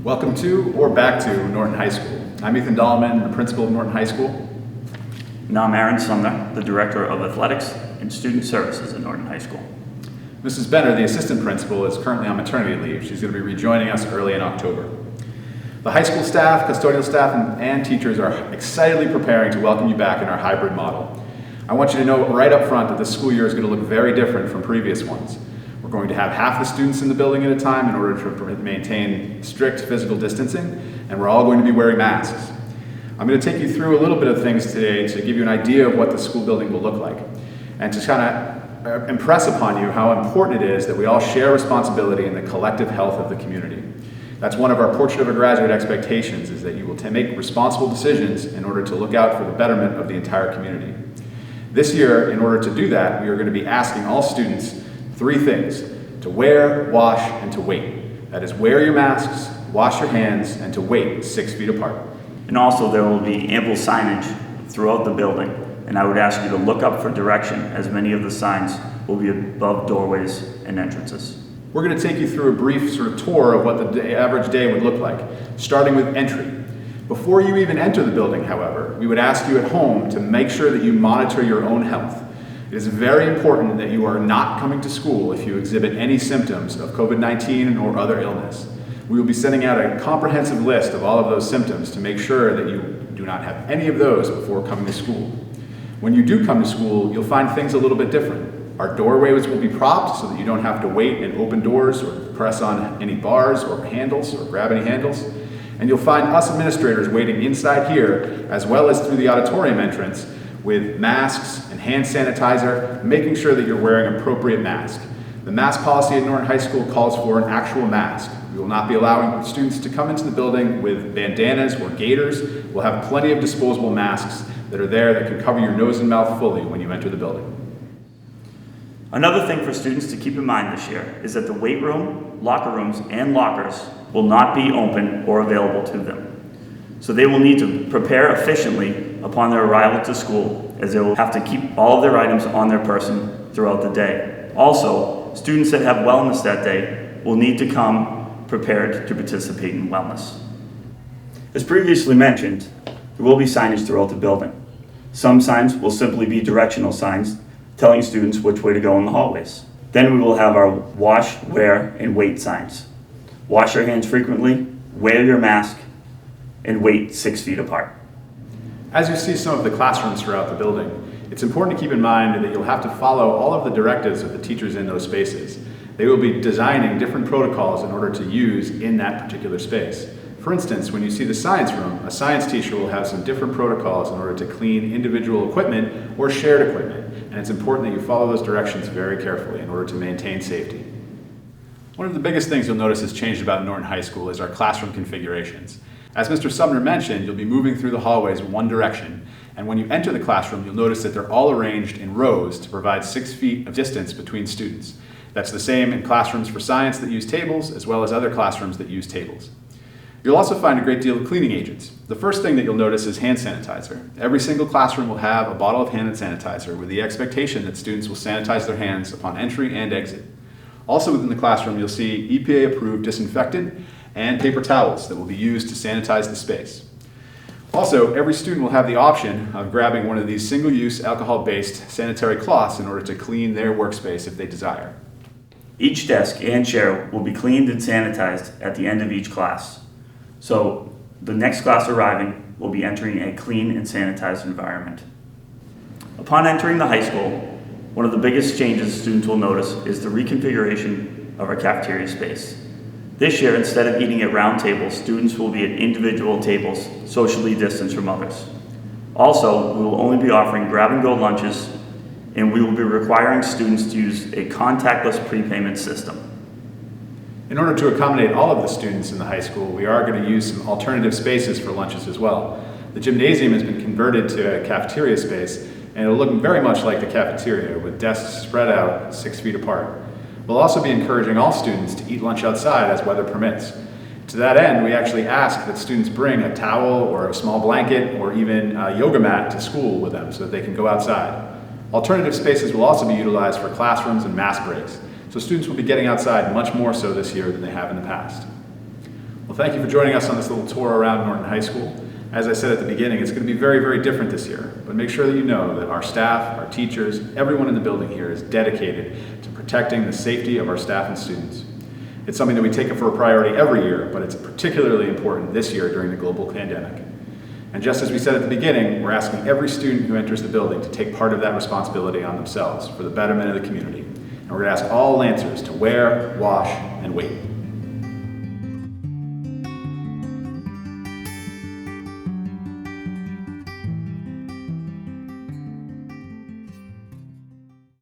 Welcome to or back to Norton High School. I'm Ethan Dahlman, the principal of Norton High School. And I'm Aaron Sumner, the Director of Athletics and Student Services at Norton High School. Mrs. Benner, the assistant principal, is currently on maternity leave. She's going to be rejoining us early in October. The high school staff, custodial staff, and teachers are excitedly preparing to welcome you back in our hybrid model. I want you to know right up front that this school year is going to look very different from previous ones. We're going to have half the students in the building at a time in order to maintain strict physical distancing, and we're all going to be wearing masks. I'm going to take you through a little bit of things today to give you an idea of what the school building will look like, and to kind of impress upon you how important it is that we all share responsibility in the collective health of the community. That's one of our Portrait of a Graduate expectations, is that you will make responsible decisions in order to look out for the betterment of the entire community. This year, in order to do that, we are going to be asking all students three things: to wear, wash, and to wait. That is, wear your masks, wash your hands, and to wait 6 feet apart. And also there will be ample signage throughout the building, and I would ask you to look up for direction, as many of the signs will be above doorways and entrances. We're going to take you through a brief sort of tour of what the average day would look like, starting with entry. Before you even enter the building, however, we would ask you at home to make sure that you monitor your own health. It is very important that you are not coming to school if you exhibit any symptoms of COVID-19 or other illness. We will be sending out a comprehensive list of all of those symptoms to make sure that you do not have any of those before coming to school. When you do come to school, you'll find things a little bit different. Our doorways will be propped so that you don't have to wait and open doors or press on any bars or handles or grab any handles. And you'll find us administrators waiting inside here, as well as through the auditorium entrance, with masks and hand sanitizer, making sure that you're wearing an appropriate mask. The mask policy at Norton High School calls for an actual mask. We will not be allowing students to come into the building with bandanas or gaiters. We'll have plenty of disposable masks that are there that can cover your nose and mouth fully when you enter the building. Another thing for students to keep in mind this year is that the weight room, locker rooms, and lockers will not be open or available to them. So they will need to prepare efficiently upon their arrival to school, as they will have to keep all of their items on their person throughout the day. Also, students that have wellness that day will need to come prepared to participate in wellness. As previously mentioned, there will be signage throughout the building. Some signs will simply be directional signs telling students which way to go in the hallways. Then we will have our wash, wear, and wait signs. Wash your hands frequently, wear your mask, and wait 6 feet apart. As you see some of the classrooms throughout the building, it's important to keep in mind that you'll have to follow all of the directives of the teachers in those spaces. They will be designing different protocols in order to use in that particular space. For instance, when you see the science room, a science teacher will have some different protocols in order to clean individual equipment or shared equipment, and it's important that you follow those directions very carefully in order to maintain safety. One of the biggest things you'll notice has changed about Norton High School is our classroom configurations. As Mr. Sumner mentioned, you'll be moving through the hallways in one direction, and when you enter the classroom, you'll notice that they're all arranged in rows to provide 6 feet of distance between students. That's the same in classrooms for science that use tables, as well as other classrooms that use tables. You'll also find a great deal of cleaning agents. The first thing that you'll notice is hand sanitizer. Every single classroom will have a bottle of hand sanitizer with the expectation that students will sanitize their hands upon entry and exit. Also within the classroom, you'll see EPA-approved disinfectant and paper towels that will be used to sanitize the space. Also, every student will have the option of grabbing one of these single-use alcohol-based sanitary cloths in order to clean their workspace if they desire. Each desk and chair will be cleaned and sanitized at the end of each class. So the next class arriving will be entering a clean and sanitized environment. Upon entering the high school, one of the biggest changes students will notice is the reconfiguration of our cafeteria space. This year, instead of eating at round tables, students will be at individual tables, socially distanced from others. Also, we will only be offering grab-and-go lunches, and we will be requiring students to use a contactless prepayment system. In order to accommodate all of the students in the high school, we are going to use some alternative spaces for lunches as well. The gymnasium has been converted to a cafeteria space, and it'll look very much like the cafeteria, with desks spread out 6 feet apart. We'll also be encouraging all students to eat lunch outside as weather permits. To that end, we actually ask that students bring a towel or a small blanket or even a yoga mat to school with them so that they can go outside. Alternative spaces will also be utilized for classrooms and mass breaks, so students will be getting outside much more so this year than they have in the past. Well, thank you for joining us on this little tour around Norton High School. As I said at the beginning, it's going to be very, very different this year, but make sure that you know that our staff, our teachers, everyone in the building here is dedicated to protecting the safety of our staff and students. It's something that we take for a priority every year, but it's particularly important this year during the global pandemic. And just as we said at the beginning, we're asking every student who enters the building to take part of that responsibility on themselves for the betterment of the community. And we're going to ask all Lancers to wear, wash, and wait.